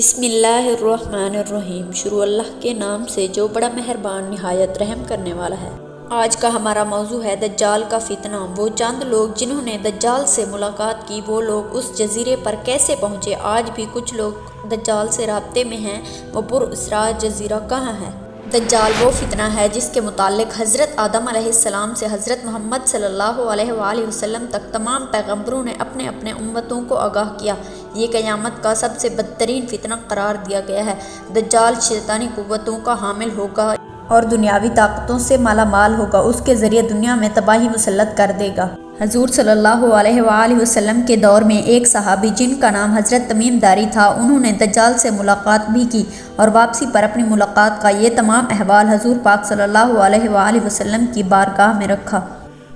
بسم اللہ الرحمن الرحیم۔ شروع اللہ کے نام سے جو بڑا مہربان نہایت رحم کرنے والا ہے۔ آج کا ہمارا موضوع ہے دجال کا فتنہ۔ وہ چند لوگ جنہوں نے دجال سے ملاقات کی، وہ لوگ اس جزیرے پر کیسے پہنچے؟ آج بھی کچھ لوگ دجال سے رابطے میں ہیں۔ وہ پراسرار جزیرہ کہاں ہے؟ دجال وہ فتنہ ہے جس کے متعلق حضرت آدم علیہ السلام سے حضرت محمد صلی اللہ علیہ وآلہ وسلم تک تمام پیغمبروں نے اپنے اپنے امتوں کو آگاہ کیا۔ یہ قیامت کا سب سے بدترین فتنہ قرار دیا گیا ہے۔ دجال شیطانی قوتوں کا حامل ہوگا اور دنیاوی طاقتوں سے مالا مال ہوگا۔ اس کے ذریعے دنیا میں تباہی مسلط کر دے گا۔ حضور صلی اللہ علیہ وآلہ وسلم کے دور میں ایک صحابی جن کا نام حضرت تمیم داری تھا، انہوں نے دجال سے ملاقات بھی کی اور واپسی پر اپنی ملاقات کا یہ تمام احوال حضور پاک صلی اللہ علیہ وآلہ وسلم کی بارگاہ میں رکھا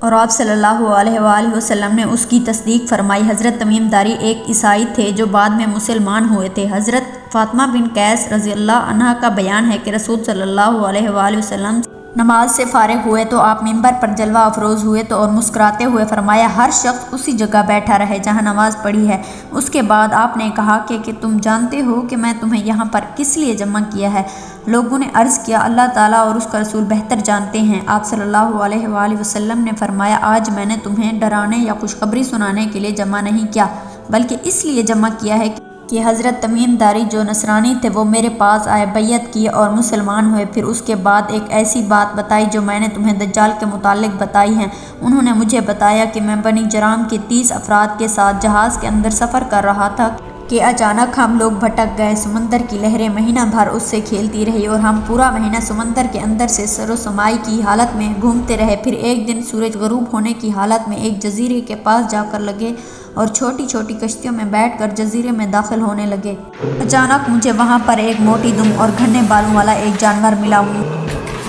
اور آپ صلی اللہ علیہ وآلہ وسلم نے اس کی تصدیق فرمائی۔ حضرت تمیم داری ایک عیسائی تھے جو بعد میں مسلمان ہوئے تھے۔ حضرت فاطمہ بن قیس رضی اللہ عنہ کا بیان ہے کہ رسول صلی اللہ علیہ وآلہ وسلم نماز سے فارغ ہوئے تو آپ منبر پر جلوہ افروز ہوئے تو اور مسکراتے ہوئے فرمایا، ہر شخص اسی جگہ بیٹھا رہے جہاں نماز پڑھی ہے۔ اس کے بعد آپ نے کہا کہ تم جانتے ہو کہ میں تمہیں یہاں پر کس لیے جمع کیا ہے؟ لوگوں نے عرض کیا، اللہ تعالیٰ اور اس کا رسول بہتر جانتے ہیں۔ آپ صلی اللہ علیہ وآلہ وسلم نے فرمایا، آج میں نے تمہیں ڈرانے یا خوشخبری سنانے کے لیے جمع نہیں کیا، بلکہ اس لیے جمع کیا ہے کہ حضرت تمیم داری جو نصرانی تھے وہ میرے پاس آئے، بیعت کی اور مسلمان ہوئے۔ پھر اس کے بعد ایک ایسی بات بتائی جو میں نے تمہیں دجال کے متعلق بتائی ہے۔ انہوں نے مجھے بتایا کہ میں بنی جرام کے 30 افراد کے ساتھ جہاز کے اندر سفر کر رہا تھا کہ اچانک ہم لوگ بھٹک گئے۔ سمندر کی لہریں مہینہ بھر اس سے کھیلتی رہی اور ہم پورا مہینہ سمندر کے اندر سے سر و سمائی کی حالت میں گھومتے رہے۔ پھر ایک دن سورج غروب ہونے کی حالت میں ایک جزیرے کے پاس جا کر لگے اور چھوٹی چھوٹی کشتیوں میں بیٹھ کر جزیرے میں داخل ہونے لگے۔ اچانک مجھے وہاں پر ایک موٹی دم اور گھنے بالوں والا ایک جانور ملا۔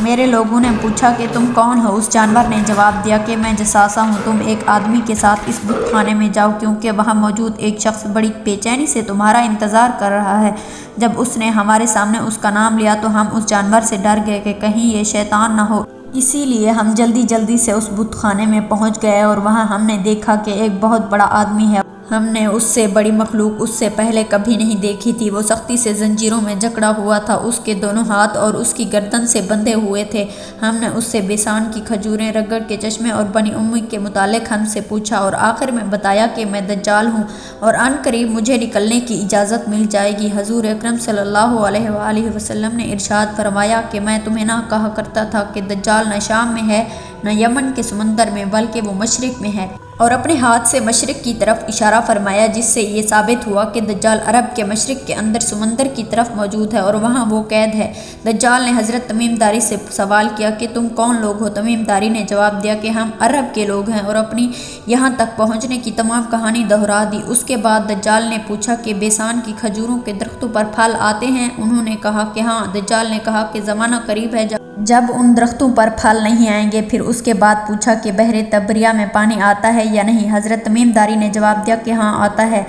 میرے لوگوں نے پوچھا کہ تم کون ہو؟ اس جانور نے جواب دیا کہ میں جساسہ ہوں، تم ایک آدمی کے ساتھ اس بت خانے میں جاؤ کیونکہ وہاں موجود ایک شخص بڑی بے چینی سے تمہارا انتظار کر رہا ہے۔ جب اس نے ہمارے سامنے اس کا نام لیا تو ہم اس جانور سے ڈر گئے کہ کہیں یہ شیطان نہ ہو، اسی لیے ہم جلدی سے اس بت خانے میں پہنچ گئے اور وہاں ہم نے دیکھا کہ ایک بہت بڑا آدمی ہے۔ ہم نے اس سے بڑی مخلوق اس سے پہلے کبھی نہیں دیکھی تھی۔ وہ سختی سے زنجیروں میں جکڑا ہوا تھا، اس کے دونوں ہاتھ اور اس کی گردن سے بندھے ہوئے تھے۔ ہم نے اس سے بیسان کی کھجوریں، رگڑ کے چشمے اور بنی امی کے متعلق ہم سے پوچھا اور آخر میں بتایا کہ میں دجال ہوں اور عن قریب مجھے نکلنے کی اجازت مل جائے گی۔ حضور اکرم صلی اللہ علیہ وآلہ وسلم نے ارشاد فرمایا کہ میں تمہیں نہ کہا کرتا تھا کہ دجال نہ شام میں ہے نہ یمن کے سمندر میں، بلکہ وہ مشرق میں ہے، اور اپنے ہاتھ سے مشرق کی طرف اشارہ فرمایا، جس سے یہ ثابت ہوا کہ دجال عرب کے مشرق کے اندر سمندر کی طرف موجود ہے اور وہاں وہ قید ہے۔ دجال نے حضرت تمیم داری سے سوال کیا کہ تم کون لوگ ہو؟ تمیم داری نے جواب دیا کہ ہم عرب کے لوگ ہیں اور اپنی یہاں تک پہنچنے کی تمام کہانی دہرا دی۔ اس کے بعد دجال نے پوچھا کہ بیسان کی کھجوروں کے درختوں پر پھل آتے ہیں؟ انہوں نے کہا کہ ہاں۔ دجال نے کہا کہ زمانہ قریب ہے جب ان درختوں پر پھل نہیں آئیں گے۔ پھر اس کے بعد پوچھا کہ بحر تبریہ میں پانی آتا ہے یا نہیں؟ حضرت تمیم داری نے جواب دیا کہ ہاں آتا ہے،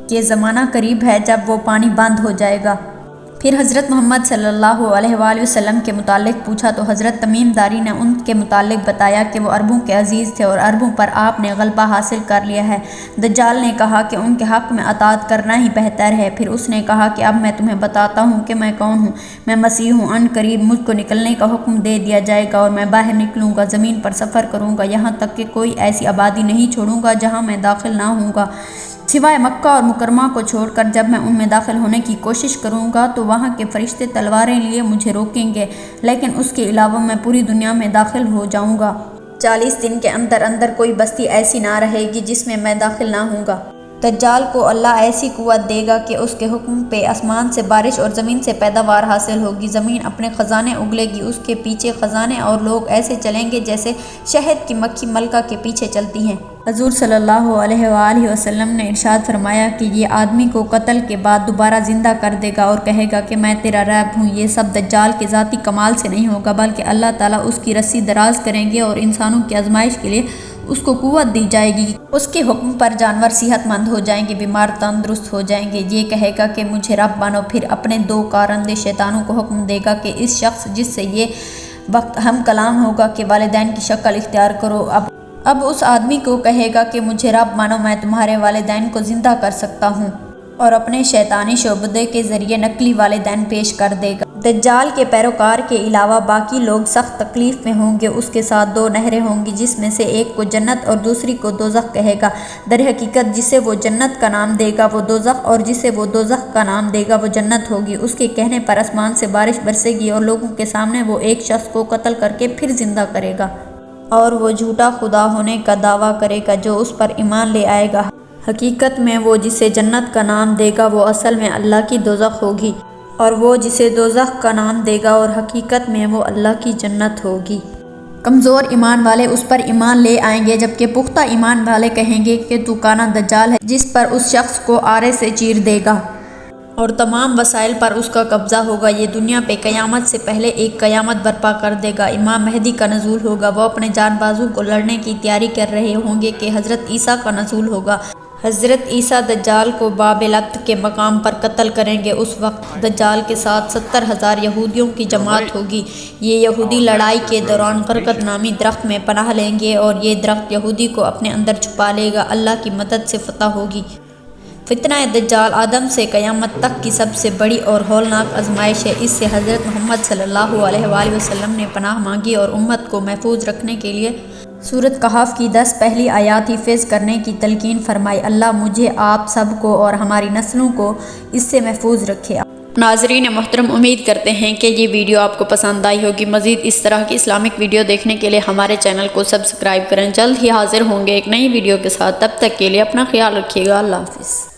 کہ زمانہ قریب ہے جب وہ پانی بند ہو جائے گا۔ پھر حضرت محمد صلی اللہ علیہ وآلہ وسلم کے متعلق پوچھا تو حضرت تمیم داری نے ان کے متعلق بتایا کہ وہ عربوں کے عزیز تھے اور عربوں پر آپ نے غلبہ حاصل کر لیا ہے۔ دجال نے کہا کہ ان کے حق میں اطاعت کرنا ہی بہتر ہے۔ پھر اس نے کہا کہ اب میں تمہیں بتاتا ہوں کہ میں کون ہوں۔ میں مسیح ہوں، عن قریب مجھ کو نکلنے کا حکم دے دیا جائے گا اور میں باہر نکلوں گا، زمین پر سفر کروں گا، یہاں تک کہ کوئی ایسی آبادی نہیں چھوڑوں گا جہاں میں داخل نہ ہوں گا، سوائے مکہ اور مکرمہ کو چھوڑ کر۔ جب میں ان میں داخل ہونے کی کوشش کروں گا تو وہاں کے فرشتے تلواریں لیے مجھے روکیں گے، لیکن اس کے علاوہ میں پوری دنیا میں داخل ہو جاؤں گا۔ 40 دن کے اندر کوئی بستی ایسی نہ رہے گی جس میں میں داخل نہ ہوں گا۔ دجال کو اللہ ایسی قوت دے گا کہ اس کے حکم پہ آسمان سے بارش اور زمین سے پیداوار حاصل ہوگی، زمین اپنے خزانے اگلے گی، اس کے پیچھے خزانے، اور لوگ ایسے چلیں گے جیسے شہد کی مکھی ملکہ کے پیچھے چلتی ہیں۔ حضور صلی اللہ علیہ وآلہ وسلم نے ارشاد فرمایا کہ یہ آدمی کو قتل کے بعد دوبارہ زندہ کر دے گا اور کہے گا کہ میں تیرا رب ہوں۔ یہ سب دجال کے ذاتی کمال سے نہیں ہوگا، بلکہ اللہ تعالیٰ اس کی رسی دراز کریں گے اور انسانوں کی آزمائش کے لیے اس کو قوت دی جائے گی۔ اس کے حکم پر جانور صحت مند ہو جائیں گے، بیمار تندرست ہو جائیں گے۔ یہ کہے گا کہ مجھے رب مانو، پھر اپنے 2 کارندے شیطانوں کو حکم دے گا کہ اس شخص جس سے یہ وقت ہم کلام ہوگا کہ والدین کی شکل اختیار کرو۔ اب اس آدمی کو کہے گا کہ مجھے رب مانو، میں تمہارے والدین کو زندہ کر سکتا ہوں اور اپنے شیطانی شعبدے کے ذریعے نقلی والدین پیش کر دے گا۔ دجال کے پیروکار کے علاوہ باقی لوگ سخت تکلیف میں ہوں گے۔ اس کے ساتھ 2 نہریں ہوں گی، جس میں سے ایک کو جنت اور دوسری کو دوزخ کہے گا۔ در حقیقت جسے وہ جنت کا نام دے گا وہ دوزخ، اور جسے وہ دوزخ کا نام دے گا وہ جنت ہوگی۔ اس کے کہنے پر آسمان سے بارش برسے گی اور لوگوں کے سامنے وہ ایک شخص کو قتل کر کے پھر زندہ کرے گا، اور وہ جھوٹا خدا ہونے کا دعویٰ کرے گا جو اس پر ایمان لے آئے گا۔ حقیقت میں وہ جسے جنت کا نام دے گا وہ اصل میں اللہ کی دوزخ ہوگی، اور وہ جسے دوزخ کا نام دے گا اور حقیقت میں وہ اللہ کی جنت ہوگی۔ کمزور ایمان والے اس پر ایمان لے آئیں گے، جبکہ پختہ ایمان والے کہیں گے کہ تو کانا دجال ہے، جس پر اس شخص کو آرے سے چیر دے گا اور تمام وسائل پر اس کا قبضہ ہوگا۔ یہ دنیا پہ قیامت سے پہلے ایک قیامت برپا کر دے گا۔ امام مہدی کا نزول ہوگا۔ وہ اپنے جان بازو کو لڑنے کی تیاری کر رہے ہوں گے کہ حضرت عیسیٰ کا نزول ہوگا۔ حضرت عیسیٰ دجال کو باب لبد کے مقام پر قتل کریں گے۔ اس وقت دجال کے ساتھ 70,000 یہودیوں کی جماعت ہوگی۔ یہ یہودی لڑائی کے دوران غرقد نامی درخت میں پناہ لیں گے، اور یہ درخت یہودی کو اپنے اندر چھپا لے گا۔ اللہ کی مدد سے فتح ہوگی۔ فتنہ دجال آدم سے قیامت تک کی سب سے بڑی اور ہولناک آزمائش ہے۔ اس سے حضرت محمد صلی اللہ علیہ وآلہ وسلم نے پناہ مانگی اور امت کو محفوظ رکھنے کے لیے سورۃ کہف کی 10 پہلی آیات حفظ کرنے کی تلقین فرمائی۔ اللہ مجھے، آپ سب کو اور ہماری نسلوں کو اس سے محفوظ رکھے۔ ناظرین محترم، امید کرتے ہیں کہ یہ ویڈیو آپ کو پسند آئی ہوگی۔ مزید اس طرح کی اسلامک ویڈیو دیکھنے کے لیے ہمارے چینل کو سبسکرائب کریں۔ جلد ہی حاضر ہوں گے ایک نئی ویڈیو کے ساتھ، تب تک کے لیے اپنا خیال رکھیے گا۔ اللہ حافظ۔